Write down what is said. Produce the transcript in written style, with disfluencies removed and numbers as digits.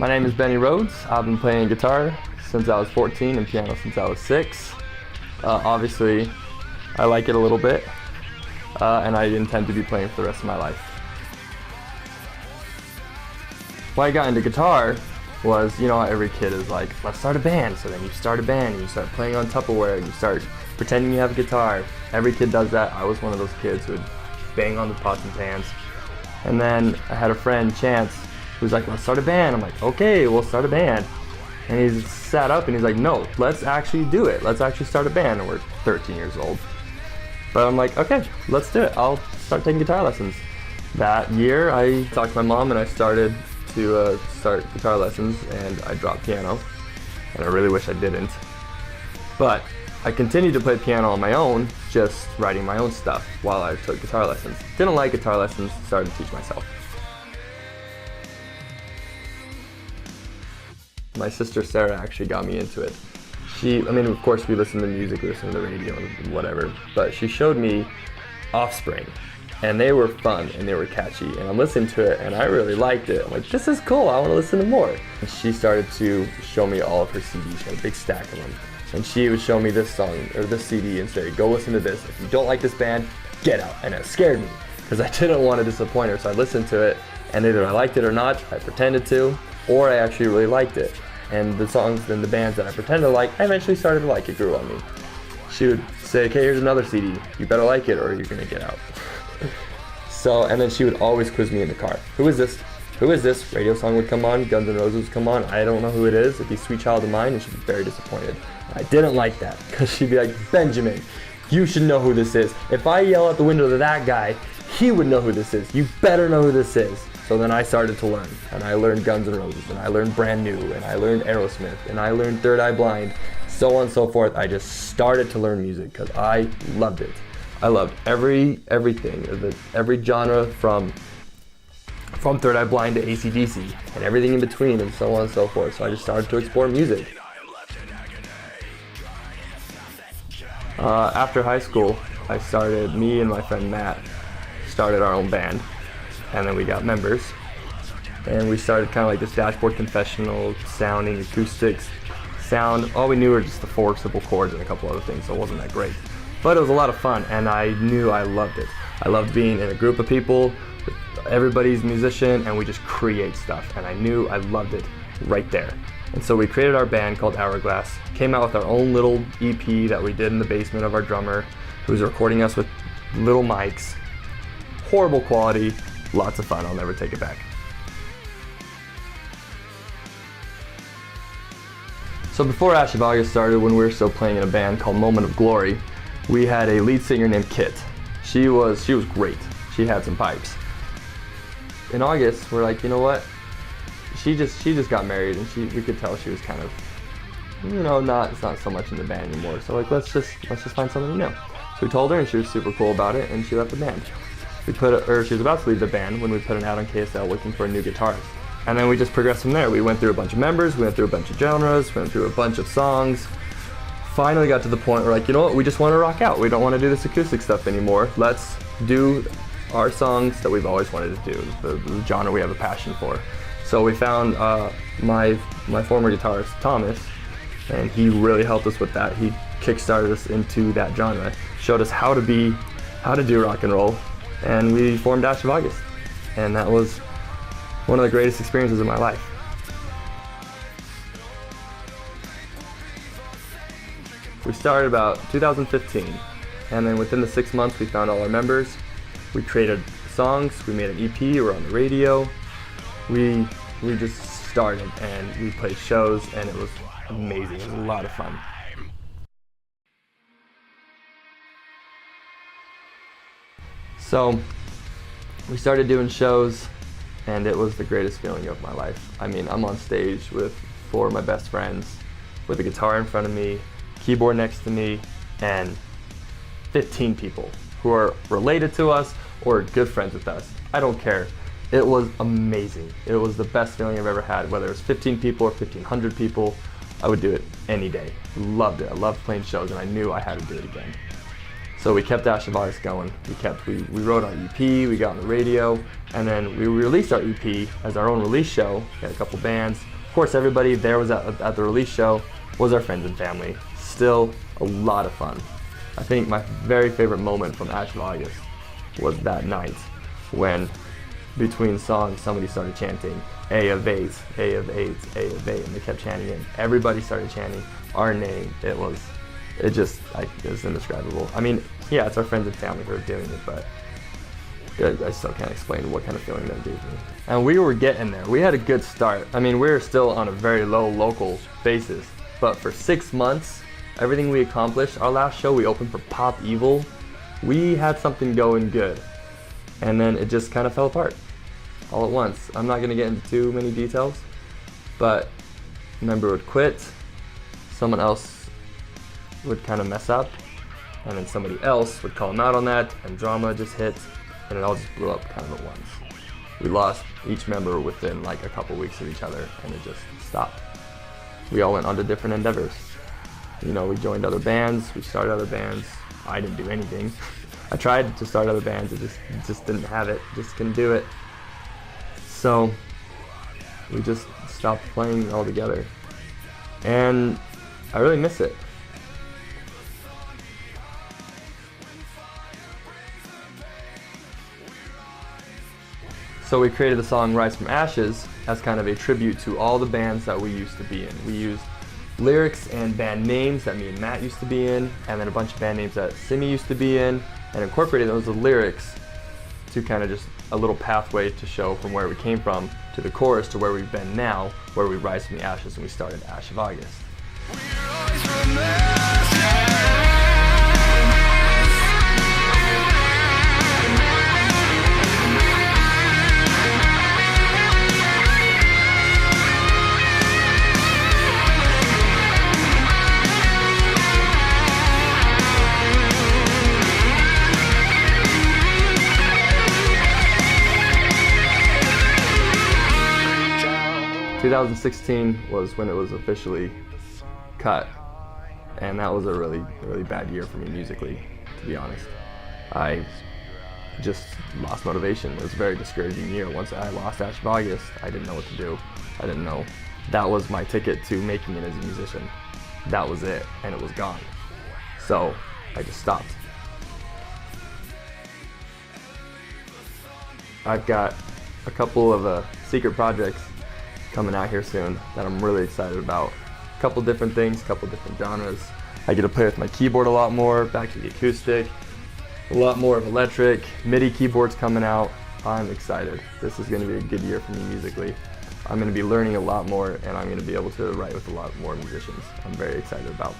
My name is Benny Rhodes. I've been playing guitar since I was 14 and piano since I was 6. Obviously, I like it a little bit, and I intend to be playing for the rest of my life. Why I got into guitar was, you know, every kid is like, let's start a band. So then you start a band and you start playing on Tupperware and you start pretending you have a guitar. Every kid does that. I was one of those kids who would bang on the pots and pans. And then I had a friend, Chance, who was like, let's start a band. I'm like, okay, we'll start a band. And he sat up and he's like, no, let's actually do it. Let's actually start a band. And we're 13 years old. But I'm like, okay, let's do it. I'll start taking guitar lessons. That year, I talked to my mom and I started to start guitar lessons, and I dropped piano. And I really wish I didn't. But I continued to play piano on my own, just writing my own stuff while I took guitar lessons. Didn't like guitar lessons, started to teach myself. My sister Sarah actually got me into it. Of course we listen to music, we listen to the radio and whatever, but she showed me Offspring, and they were fun and they were catchy, and I'm listening to it and I really liked it. I'm like, this is cool, I want to listen to more. And she started to show me all of her CDs, she had a big stack of them. And she would show me this song, or this CD, and say, go listen to this. If you don't like this band, get out. And it scared me, because I didn't want to disappoint her. So I listened to it, and either I liked it or not, I pretended to, or I actually really liked it. And the songs and the bands that I pretended to like, I eventually started to like. It grew on me. She would say, okay, here's another CD. You better like it, or you're going to get out. And then she would always quiz me in the car. Who is this? Who is this? Radio song would come on, Guns N' Roses would come on. I don't know who it is. It'd be Sweet Child of Mine, and she'd be very disappointed. I didn't like that, because she'd be like, Benjamin, you should know who this is. If I yell out the window to that guy, he would know who this is. You better know who this is. So then I started to learn, and I learned Guns N' Roses, and I learned Brand New, and I learned Aerosmith, and I learned Third Eye Blind, so on and so forth. I just started to learn music because I loved it. I loved everything, every genre from Third Eye Blind to AC/DC, and everything in between, and so on and so forth. So I just started to explore music. After high school, me and my friend Matt started our own band, and then we got members, and we started kind of like this dashboard confessional, sounding, acoustics, sound. All we knew were just the 4 simple chords and a couple other things, so it wasn't that great. But it was a lot of fun, and I knew I loved it. I loved being in a group of people, everybody's a musician, and we just create stuff, and I knew I loved it right there. And so we created our band called Hourglass, came out with our own little EP that we did in the basement of our drummer, who was recording us with little mics. Horrible quality, lots of fun, I'll never take it back. So before Ash of August started, when we were still playing in a band called Moment of Glory, we had a lead singer named Kit. She was great, she had some pipes. In August, we're like, you know what? She just got married, and we could tell she was kind of, it's not so much in the band anymore. So like, let's just find something new. So we told her, and she was super cool about it, and she left the band. She was about to leave the band when we put an ad on KSL looking for a new guitarist. And then we just progressed from there. We went through a bunch of members, we went through a bunch of genres, went through a bunch of songs. Finally got to the point where like, you know what? We just want to rock out. We don't want to do this acoustic stuff anymore. Let's do our songs that we've always wanted to do, the genre we have a passion for. So we found my former guitarist, Thomas, and he really helped us with that. He kickstarted us into that genre, showed us how to do rock and roll, and we formed Ash of August. And that was one of the greatest experiences of my life. We started about 2015, and then within the 6 months we found all our members. We created songs, we made an EP, we were on the radio. We just started, and we played shows, and it was amazing. It was a lot of fun. So we started doing shows, and it was the greatest feeling of my life. I mean, I'm on stage with 4 of my best friends, with a guitar in front of me, keyboard next to me, and 15 people who are related to us or good friends with us. I don't care. It was amazing. It was the best feeling I've ever had. Whether it was 15 people or 1,500 people, I would do it any day. Loved it. I loved playing shows, and I knew I had to do it again. So we kept Ash of August going. We wrote our EP, we got on the radio, and then we released our EP as our own release show. We had a couple bands. Of course, everybody there was at the release show was our friends and family. Still a lot of fun. I think my very favorite moment from Ash of August was that night when, between songs, somebody started chanting A of 8, A of 8, A of 8, and they kept chanting it. Everybody started chanting our name. It was indescribable. I mean, yeah, it's our friends and family who are doing it, but I still can't explain what kind of feeling that gave me. And we were getting there. We had a good start. I mean, we were still on a very low local basis, but for 6 months, everything we accomplished, our last show we opened for Pop Evil, we had something going good. And then it just kind of fell apart all at once. I'm not gonna get into too many details, but a member would quit, someone else would kind of mess up, and then somebody else would call him out on that, and drama just hit, and it all just blew up kind of at once. We lost each member within like a couple weeks of each other, and it just stopped. We all went on to different endeavors. You know, we joined other bands, we started other bands. I didn't do anything. I tried to start other bands, it just didn't have it, just couldn't do it. So we just stopped playing altogether. And I really miss it. So we created the song Rise from Ashes as kind of a tribute to all the bands that we used to be in. We used lyrics and band names that me and Matt used to be in, and then a bunch of band names that Simi used to be in, and incorporated those lyrics to kind of just a little pathway to show from where we came from to the chorus to where we've been now, where we rise from the ashes and we started Ash of August. 2016 was when it was officially cut, and that was a really bad year for me musically, to be honest. I just lost motivation. It was a very discouraging year. Once I lost Ash of August, I didn't know what to do. I didn't know. That was my ticket to making it as a musician. That was it, and it was gone. So I just stopped. I've got a couple of secret projects coming out here soon that I'm really excited about. A couple different things, a couple different genres. I get to play with my keyboard a lot more, back to the acoustic, a lot more of electric, MIDI keyboards coming out. I'm excited. This is going to be a good year for me musically. I'm going to be learning a lot more, and I'm going to be able to write with a lot more musicians. I'm very excited about